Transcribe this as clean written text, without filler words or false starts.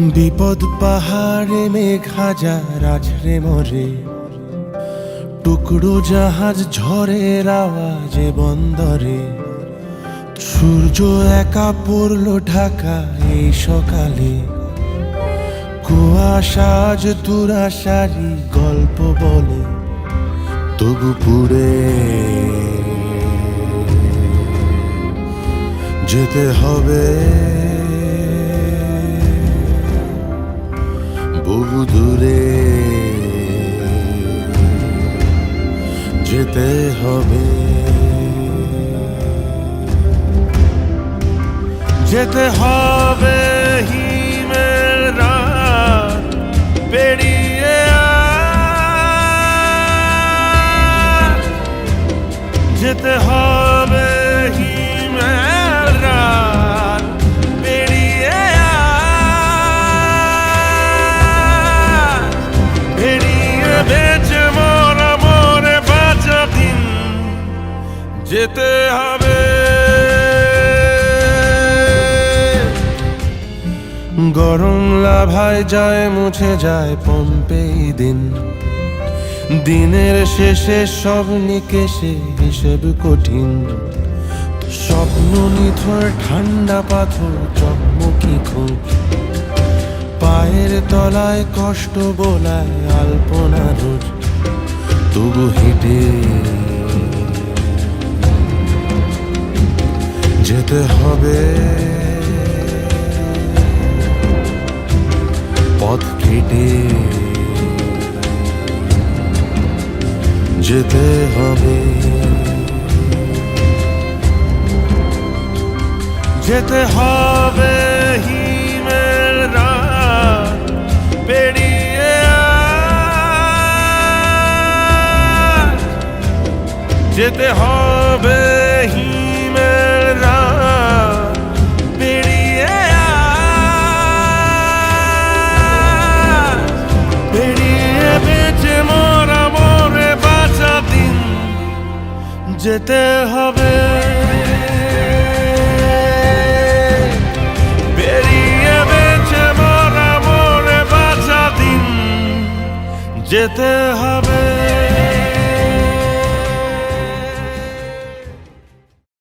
বিপদ পাহাড়ে মেঘ হাজার আছড়ে মরে, টুকরো জাহাজ ঝড়ের আওয়াজে বন্দরে। সূর্য একা পড়লো ঢাকা এই সকালে, কুয়াশা আজ দুরাশারি গল্প বলে। তবু পুড়ে যেতে হবে বহু দূরে, যেতে হবে, যেতে হবে হিমেল রাত পেরিয়ে। যেতে হবে হিমেল রাত পেরিয়ে, পেরিয়ে বেঁচে মরা মরে বাঁচা দিন যেতে হবে। গরম লাভায় যায় মুছে যায় পম্পেই দিন, দিনের শেষে সব নিকেশে হিসেব কঠিন। স্বপ্ন নিথর ঠান্ডা পাথর চকমকি খোঁজ, পায়ের তলায় কষ্ট বোলায় আলপনা রোজ। তবু হেঁটে যেতে হবে, পথ কেটে যেতে হবে, যেতে হবে হিমেল রাত পেরিয়ে। যেতে হবে হিমেল রাত পেরিয়ে, পেরিয়ে বেঁচে মরা মরে বাঁচা দিন যেতে হবে। পেরিয়ে বেঁচে মরা মরে বাঁচা দিন যেতে হবে।